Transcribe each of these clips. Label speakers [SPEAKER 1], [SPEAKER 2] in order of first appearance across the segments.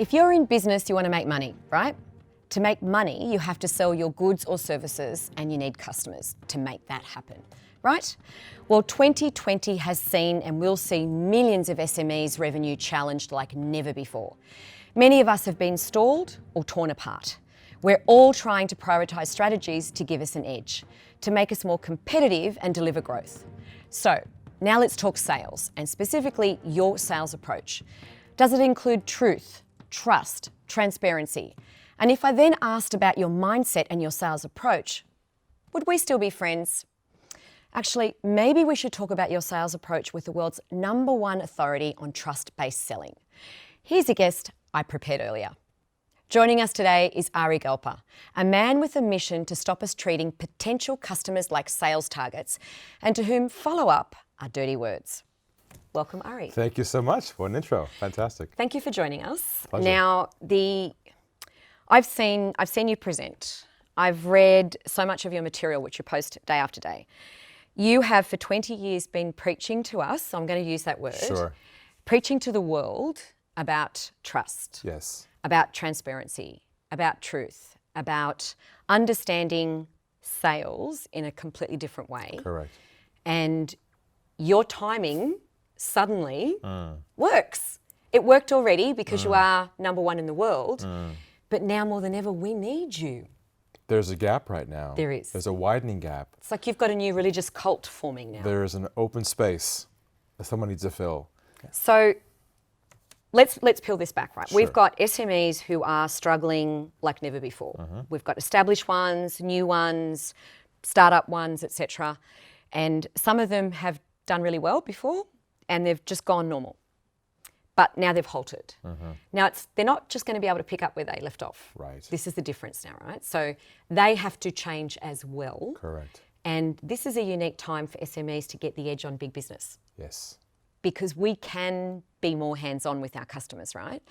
[SPEAKER 1] If you're in business, you want to make money, right? To make money, you have to sell your goods or services and you need customers to make that happen, right? Well, 2020 has seen and will see millions of SMEs revenue challenged like never before. Many of us have been stalled or torn apart. We're all trying to prioritise strategies to give us an edge, to make us more competitive and deliver growth. So now let's talk sales, and specifically your sales approach. Does it include truth, trust, transparency? And if I then asked about your mindset and your sales approach, would we still be friends? Actually, maybe we should talk about your sales approach with the world's #1 authority on trust-based selling. Here's a guest I prepared earlier. Joining us today is Ari Galper, a man with a mission to stop us treating potential customers like sales targets and to whom follow-up are dirty words. Welcome, Ari.
[SPEAKER 2] Thank you so much. What an intro. Fantastic.
[SPEAKER 1] Thank you for joining us.
[SPEAKER 2] Pleasure.
[SPEAKER 1] Now, I've seen you present. I've read so much of your material, which you post day after day. You have for 20 years been preaching to us, I'm going to use that word,
[SPEAKER 2] Sure.
[SPEAKER 1] preaching to the world about trust,
[SPEAKER 2] Yes.
[SPEAKER 1] about transparency, about truth, about understanding sales in a completely different way.
[SPEAKER 2] Correct.
[SPEAKER 1] And your timing suddenly works. It worked already because you are #1 in the world, but now more than ever, we need you.
[SPEAKER 2] There's a gap right now.
[SPEAKER 1] There is.
[SPEAKER 2] There's a widening gap.
[SPEAKER 1] It's like you've got a new religious cult forming now.
[SPEAKER 2] There's an open space that someone needs to fill.
[SPEAKER 1] So let's peel this back, right?
[SPEAKER 2] Sure.
[SPEAKER 1] We've got SMEs who are struggling like never before. We've got established ones, new ones, startup ones, etc. And some of them have done really well before and they've just gone normal. But now they've halted. Now they're not just going to be able to pick up where they left off.
[SPEAKER 2] Right.
[SPEAKER 1] This is the difference now, right? So they have to change as well.
[SPEAKER 2] Correct.
[SPEAKER 1] And this is a unique time for SMEs to get the edge on big business,
[SPEAKER 2] Yes.
[SPEAKER 1] because we can be more hands-on with our customers, right?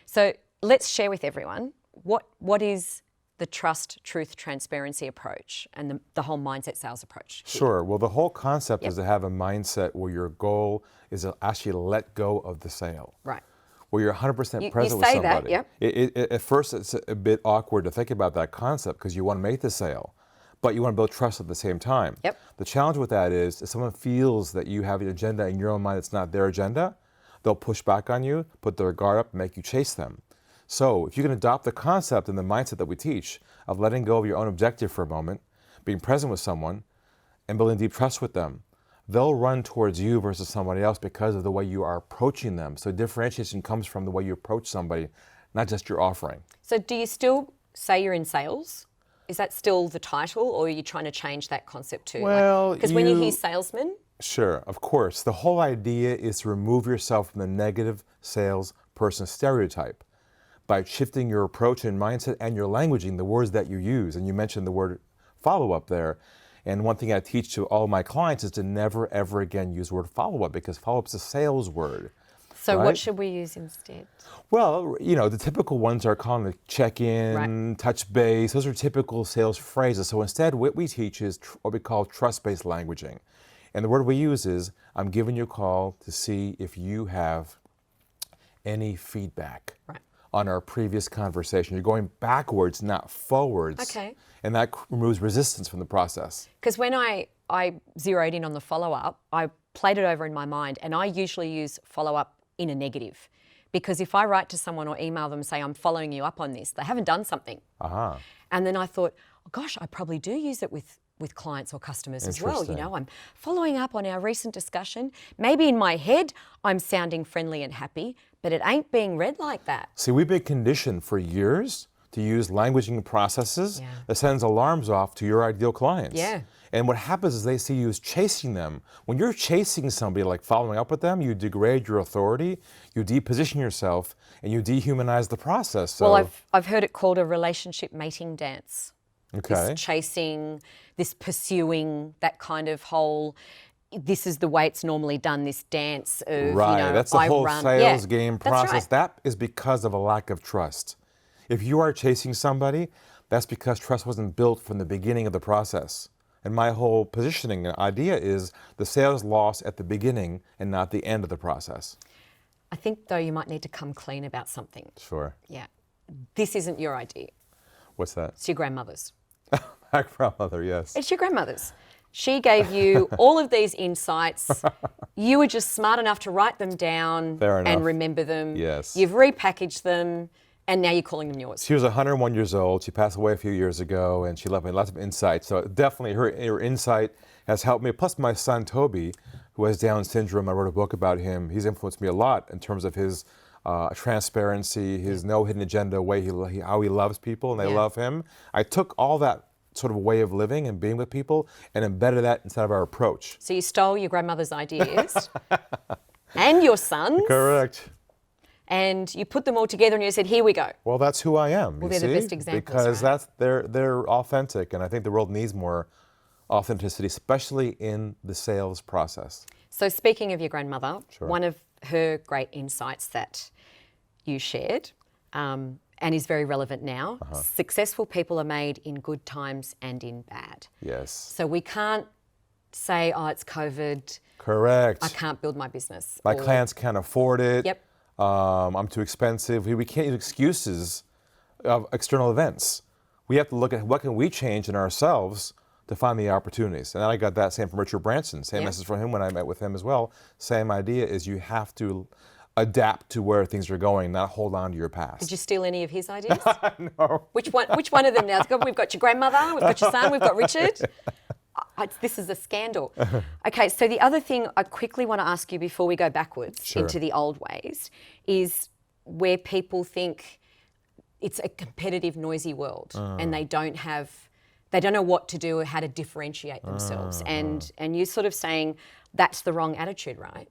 [SPEAKER 1] So let's share with everyone what is the trust, truth, transparency approach and the whole mindset sales approach here.
[SPEAKER 2] Sure. Well, the whole concept is to have a mindset where your goal is to actually let go of the sale.
[SPEAKER 1] Right.
[SPEAKER 2] Where you're 100%
[SPEAKER 1] You
[SPEAKER 2] present with
[SPEAKER 1] say
[SPEAKER 2] somebody.
[SPEAKER 1] that, yep.
[SPEAKER 2] At first, it's a bit awkward to think about that concept because you want to make the sale, but you want to build trust at the same time.
[SPEAKER 1] Yep.
[SPEAKER 2] The challenge with that is if someone feels that you have an agenda in your own mind that's not their agenda, they'll push back on you, put their guard up, and make you chase them. So if you can adopt the concept and the mindset that we teach of letting go of your own objective for a moment, being present with someone, and building deep trust with them, they'll run towards you versus somebody else because of the way you are approaching them. So differentiation comes from the way you approach somebody, not just your offering.
[SPEAKER 1] So do you still say you're in sales? Is that still the title, or are you trying to change that concept too?
[SPEAKER 2] Well,
[SPEAKER 1] because when you hear salesman,
[SPEAKER 2] Sure, of course. The whole idea is to remove yourself from the negative salesperson stereotype by shifting your approach and mindset and your languaging, the words that you use. And you mentioned the word follow-up there. And one thing I teach to all my clients is to never, ever again use the word follow-up because follow-up is a sales word.
[SPEAKER 1] so
[SPEAKER 2] right?
[SPEAKER 1] what should we use instead?
[SPEAKER 2] Well, the typical ones are calling it check-in, touch base. Those are typical sales phrases. So instead, what we teach is what we call trust-based languaging. And the word we use is, I'm giving you a call to see if you have any feedback on our previous conversation. You're going backwards, not forwards.
[SPEAKER 1] Okay.
[SPEAKER 2] And that removes resistance from the process.
[SPEAKER 1] Because when I zeroed in on the follow-up, I played it over in my mind, and I usually use follow-up in a negative. Because if I write to someone or email them and say, I'm following you up on this, they haven't done something. And then I thought, oh, gosh, I probably do use it with clients or customers as well. I'm following up on our recent discussion. Maybe in my head, I'm sounding friendly and happy, but it ain't being read like that.
[SPEAKER 2] See, we've been conditioned for years to use languaging processes that sends alarms off to your ideal clients.
[SPEAKER 1] Yeah.
[SPEAKER 2] And what happens is they see you as chasing them. When you're chasing somebody, like following up with them, you degrade your authority, you deposition yourself, and you dehumanize the process. So,
[SPEAKER 1] Well, I've heard it called a relationship mating dance.
[SPEAKER 2] okay.
[SPEAKER 1] This chasing, this pursuing, that kind of whole, this is the way it's normally done, this dance of,
[SPEAKER 2] Right, that's the whole
[SPEAKER 1] run.
[SPEAKER 2] sales game
[SPEAKER 1] that's
[SPEAKER 2] process.
[SPEAKER 1] right.
[SPEAKER 2] That is because of a lack of trust. If you are chasing somebody, that's because trust wasn't built from the beginning of the process. And my whole positioning idea is the sales lost at the beginning and not the end of the process.
[SPEAKER 1] I think, though, you might need to come clean about something.
[SPEAKER 2] Sure.
[SPEAKER 1] Yeah. This isn't your idea.
[SPEAKER 2] What's that?
[SPEAKER 1] It's your grandmother's.
[SPEAKER 2] My grandmother, yes.
[SPEAKER 1] It's your grandmother's. She gave you all of these insights. You were just smart enough to write them down
[SPEAKER 2] Fair enough.
[SPEAKER 1] and remember them.
[SPEAKER 2] Yes.
[SPEAKER 1] You've repackaged them, and now you're calling them yours.
[SPEAKER 2] She was 101 years old. She passed away a few years ago, and she left me lots of insight. So definitely her insight has helped me. Plus my son, Toby, who has Down syndrome, I wrote a book about him. He's influenced me a lot in terms of his transparency, his no hidden agenda, how he loves people and they love him. I took all that sort of way of living and being with people and embedded that inside of our approach.
[SPEAKER 1] So you stole your grandmother's ideas and your son's.
[SPEAKER 2] Correct.
[SPEAKER 1] And you put them all together and you said, here we go.
[SPEAKER 2] Well, that's who I am.
[SPEAKER 1] Well, they're the best examples,
[SPEAKER 2] because
[SPEAKER 1] right?
[SPEAKER 2] they're authentic, and I think the world needs more authenticity, especially in the sales process.
[SPEAKER 1] So speaking of your grandmother,
[SPEAKER 2] Sure.
[SPEAKER 1] one of her great insights that you shared, and is very relevant now, successful people are made in good times and in bad.
[SPEAKER 2] Yes.
[SPEAKER 1] So we can't say, oh, it's COVID,
[SPEAKER 2] Correct.
[SPEAKER 1] I can't build my business.
[SPEAKER 2] My clients can't afford it.
[SPEAKER 1] Yep.
[SPEAKER 2] I'm too expensive. We can't use excuses of external events. We have to look at what can we change in ourselves to find the opportunities. And I got that same from Richard Branson. Same message from him when I met with him as well. Same idea is you have to adapt to where things are going, not hold on to your past.
[SPEAKER 1] Did you steal any of his ideas?
[SPEAKER 2] No.
[SPEAKER 1] Which one of them now? We've got your grandmother, we've got your son, we've got Richard. This is a scandal. Okay, so the other thing I quickly want to ask you before we go backwards into the old ways is where people think it's a competitive, noisy world and they don't know what to do or how to differentiate themselves. And you're sort of saying that's the wrong attitude, right?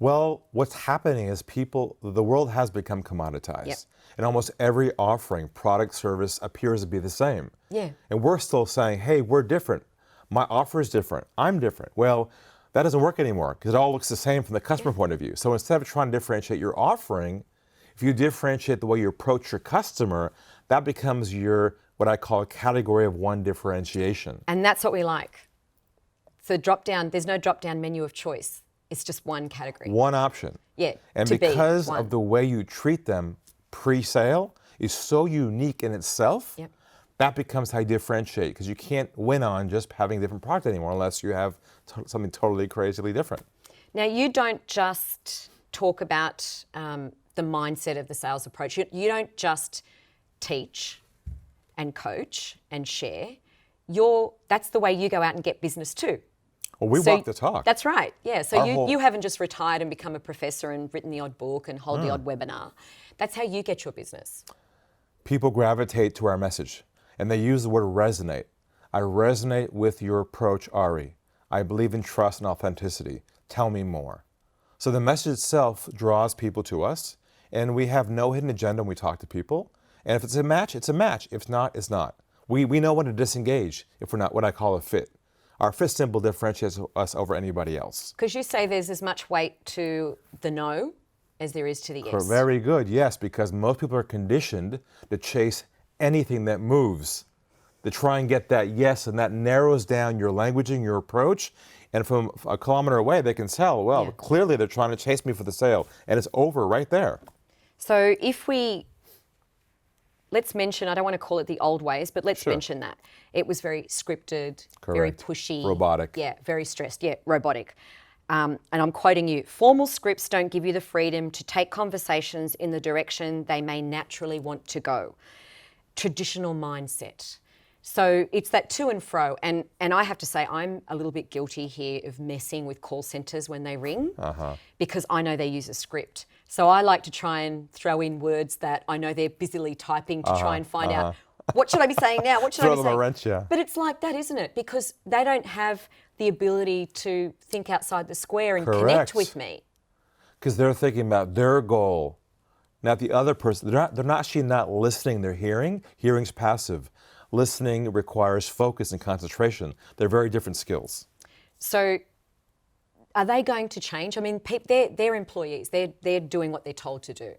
[SPEAKER 2] Well, what's happening is the world has become commoditized.
[SPEAKER 1] Yep.
[SPEAKER 2] And almost every offering, product, service appears to be the same.
[SPEAKER 1] Yeah.
[SPEAKER 2] And we're still saying, hey, we're different. My offer is different. I'm different. Well, that doesn't work anymore because it all looks the same from the customer point of view. So instead of trying to differentiate your offering, if you differentiate the way you approach your customer, that becomes your, what I call a category of one differentiation.
[SPEAKER 1] And that's what we like. So there's no drop-down menu of choice. It's just one category.
[SPEAKER 2] One option.
[SPEAKER 1] Yeah,
[SPEAKER 2] And because of the way you treat them pre-sale is so unique in itself, that becomes how you differentiate because you can't win on just having a different product anymore unless you have something totally crazily different.
[SPEAKER 1] Now, you don't just talk about the mindset of the sales approach. You don't just teach and coach and share. That's the way you go out and get business too.
[SPEAKER 2] Well, we walk the talk.
[SPEAKER 1] That's right, yeah. So you haven't just retired and become a professor and written the odd book and hold the odd webinar. That's how you get your business.
[SPEAKER 2] People gravitate to our message and they use the word resonate. I resonate with your approach, Ari. I believe in trust and authenticity. Tell me more. So the message itself draws people to us and we have no hidden agenda when we talk to people. And if it's a match, it's a match. If not, it's not. We know when to disengage if we're not what I call a fit. Our fit symbol differentiates us over anybody else.
[SPEAKER 1] Because you say there's as much weight to the no as there is to the yes.
[SPEAKER 2] Very good, yes, because most people are conditioned to chase anything that moves, to try and get that yes, and that narrows down your languaging, your approach, and from a kilometer away they can tell, well, clearly they're trying to chase me for the sale, and it's over right there.
[SPEAKER 1] So let's mention, I don't want to call it the old ways, but let's mention that. It was very scripted, very pushy.
[SPEAKER 2] Robotic.
[SPEAKER 1] Yeah, very stressed. Yeah, robotic. And I'm quoting you, formal scripts don't give you the freedom to take conversations in the direction they may naturally want to go. Traditional mindset. So it's that to and fro. And I have to say, I'm a little bit guilty here of messing with call centres when they ring because I know they use a script. So I like to try and throw in words that I know they're busily typing to try and find out, what should I be saying now? What should I be saying?
[SPEAKER 2] Throw them a wrench, yeah.
[SPEAKER 1] But it's like that, isn't it? Because they don't have the ability to think outside the square and connect with me.
[SPEAKER 2] Because they're thinking about their goal, not the other person. They're actually not listening, they're hearing. Hearing's passive. Listening requires focus and concentration. They're very different skills.
[SPEAKER 1] So are they going to change? I mean, they're employees. They're doing what they're told to do.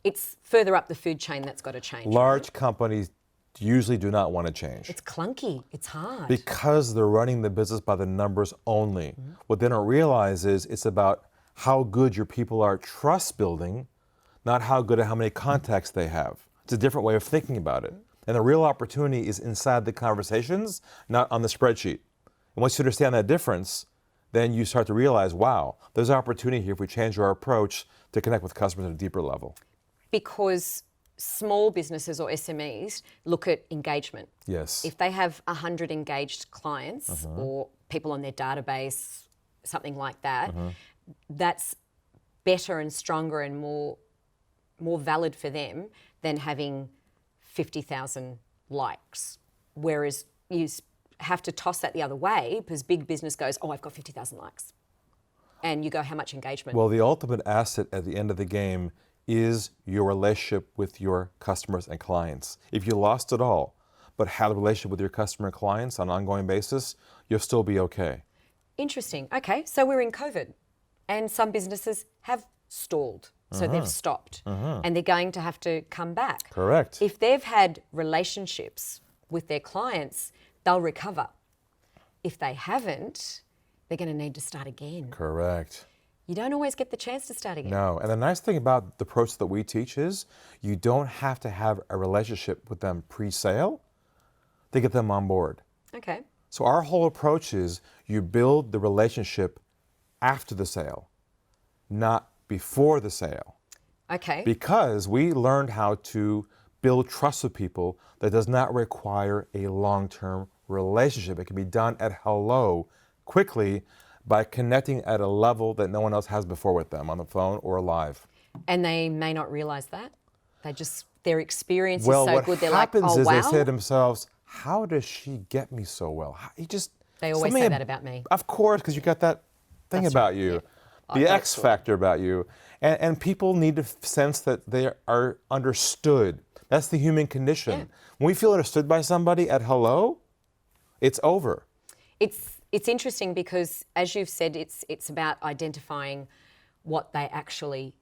[SPEAKER 1] It's further up the food chain that's got to change.
[SPEAKER 2] Large companies usually do not want to change.
[SPEAKER 1] It's clunky. It's hard.
[SPEAKER 2] Because they're running the business by the numbers only. What they don't realize is it's about how good your people are at trust building, not how good at how many contacts they have. It's a different way of thinking about it. And the real opportunity is inside the conversations, not on the spreadsheet. And once you understand that difference, then you start to realize, wow, there's opportunity here if we change our approach to connect with customers at a deeper level.
[SPEAKER 1] Because small businesses or SMEs look at engagement.
[SPEAKER 2] Yes.
[SPEAKER 1] If they have 100 engaged clients or people on their database, something like that, that's better and stronger and more valid for them than having 50,000 likes. Whereas you have to toss that the other way because big business goes, oh, I've got 50,000 likes. And you go, how much engagement?
[SPEAKER 2] Well, the ultimate asset at the end of the game is your relationship with your customers and clients. If you lost it all, but have a relationship with your customer and clients on an ongoing basis, you'll still be okay.
[SPEAKER 1] Interesting. Okay, so we're in COVID and some businesses have stalled. So they've stopped and they're going to have to come back.
[SPEAKER 2] Correct.
[SPEAKER 1] If they've had relationships with their clients, they'll recover. If they haven't, they're going to need to start again.
[SPEAKER 2] Correct.
[SPEAKER 1] You don't always get the chance to start again.
[SPEAKER 2] No, and the nice thing about the approach that we teach is you don't have to have a relationship with them pre-sale to get them on board.
[SPEAKER 1] Okay.
[SPEAKER 2] So our whole approach is you build the relationship after the sale, not before the sale.
[SPEAKER 1] Okay.
[SPEAKER 2] Because we learned how to build trust with people that does not require a long-term relationship. It can be done at hello quickly by connecting at a level that no one else has before with them on the phone or live.
[SPEAKER 1] And they may not realize that. Their experience
[SPEAKER 2] Well,
[SPEAKER 1] is so
[SPEAKER 2] what
[SPEAKER 1] good, they're like,
[SPEAKER 2] happens
[SPEAKER 1] oh,
[SPEAKER 2] is
[SPEAKER 1] wow.
[SPEAKER 2] they say to themselves, how does she get me so well?
[SPEAKER 1] They always say that about me.
[SPEAKER 2] Of course, because you got that thing
[SPEAKER 1] That's
[SPEAKER 2] about
[SPEAKER 1] right,
[SPEAKER 2] you,
[SPEAKER 1] yeah.
[SPEAKER 2] the X factor about you. And people need to sense that they are understood. That's the human condition.
[SPEAKER 1] Yeah.
[SPEAKER 2] When we feel understood by somebody at hello, it's over.
[SPEAKER 1] It's interesting because, as you've said, it's about identifying what they actually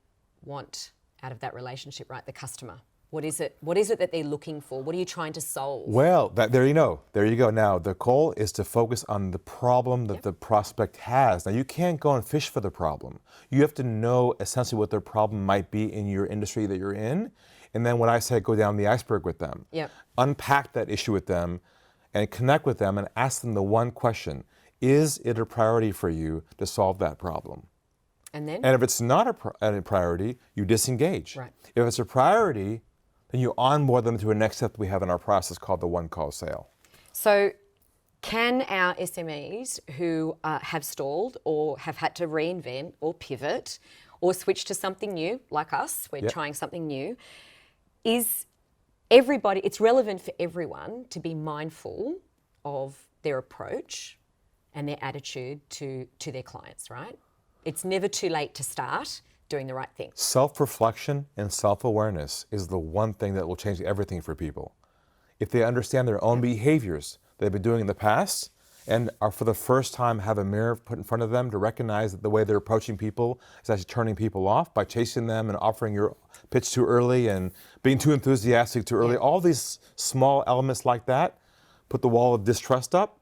[SPEAKER 1] want out of that relationship, right? The customer. What is it that they're looking for? What are you trying to solve?
[SPEAKER 2] Well, there you go. There you go. Now, the goal is to focus on the problem that the prospect has. Now, you can't go and fish for the problem. You have to know essentially what their problem might be in your industry that you're in. And then when I say go down the iceberg with them, unpack that issue with them and connect with them and ask them the one question, is it a priority for you to solve that problem?
[SPEAKER 1] And then?
[SPEAKER 2] And if it's not a priority, you disengage.
[SPEAKER 1] Right.
[SPEAKER 2] If it's a priority, then you onboard them to a next step we have in our process called the one-call sale.
[SPEAKER 1] So can our SMEs who have stalled or have had to reinvent or pivot or switch to something new, like us, we're trying something new, it's relevant for everyone to be mindful of their approach and their attitude to their clients, right? It's never too late to start doing the right thing.
[SPEAKER 2] Self-reflection and self-awareness is the one thing that will change everything for people. If they understand their own behaviors they've been doing in the past and are for the first time have a mirror put in front of them to recognize that the way they're approaching people is actually turning people off by chasing them and offering your pitch too early and being too enthusiastic too early, all these small elements like that, put the wall of distrust up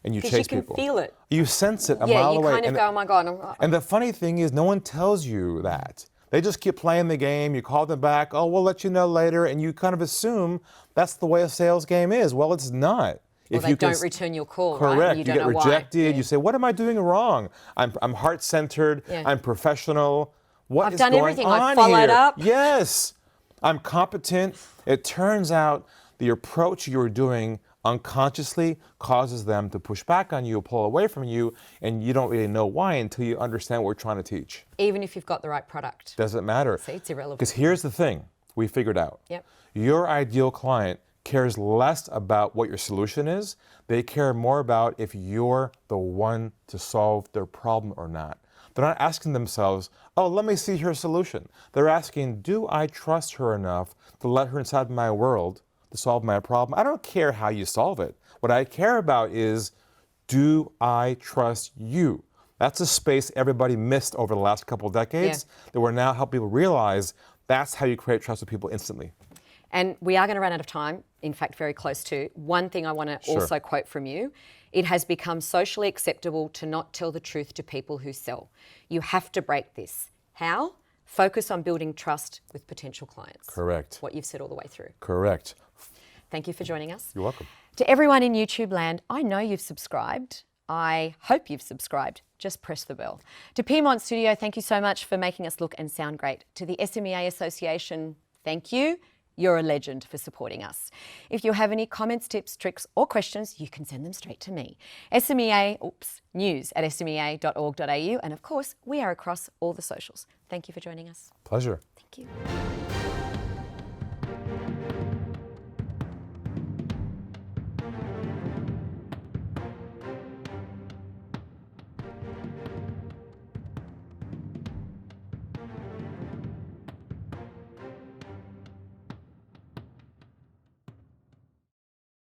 [SPEAKER 2] and you chase people.
[SPEAKER 1] You can feel it.
[SPEAKER 2] You sense it a mile away.
[SPEAKER 1] Yeah, you kind of go, oh my God.
[SPEAKER 2] And the funny thing is, no one tells you that. They just keep playing the game. You call them back. Oh, we'll let you know later. And you kind of assume that's the way a sales game is. Well, it's not.
[SPEAKER 1] Or they don't return your call,
[SPEAKER 2] correct.
[SPEAKER 1] right?
[SPEAKER 2] You get rejected. You say, what am I doing wrong? I'm heart-centered. I'm professional. What is
[SPEAKER 1] I've done
[SPEAKER 2] going
[SPEAKER 1] everything.
[SPEAKER 2] on
[SPEAKER 1] I've followed
[SPEAKER 2] here?
[SPEAKER 1] up.
[SPEAKER 2] Yes. I'm competent. It turns out the approach you're doing unconsciously causes them to push back on you, pull away from you, and you don't really know why until you understand what we're trying to teach.
[SPEAKER 1] Even if you've got the right product.
[SPEAKER 2] Doesn't matter.
[SPEAKER 1] See, it's irrelevant.
[SPEAKER 2] Because here's the thing we figured out. Your ideal client cares less about what your solution is. They care more about if you're the one to solve their problem or not. They're not asking themselves, oh, let me see her solution. They're asking, do I trust her enough to let her inside my world to solve my problem? I don't care how you solve it. What I care about is, do I trust you? That's a space everybody missed over the last couple of decades that we're now helping people realize that's how you create trust with people instantly.
[SPEAKER 1] And we are going to run out of time in fact very close to, one thing I want to
[SPEAKER 2] Sure.
[SPEAKER 1] also quote from you. It has become socially acceptable to not tell the truth to people who sell. You have to break this. How? Focus on building trust with potential clients.
[SPEAKER 2] Correct.
[SPEAKER 1] What you've said all the way through.
[SPEAKER 2] Correct.
[SPEAKER 1] Thank you for joining us.
[SPEAKER 2] You're welcome.
[SPEAKER 1] To everyone in YouTube land, I know you've subscribed. I hope you've subscribed. Just press the bell. To Piedmont Studio, thank you so much for making us look and sound great. To the SMEA Association, thank you. You're a legend for supporting us. If you have any comments, tips, tricks, or questions, you can send them straight to me. news@smea.org.au. And of course, we are across all the socials. Thank you for joining us.
[SPEAKER 2] Pleasure.
[SPEAKER 1] Thank you.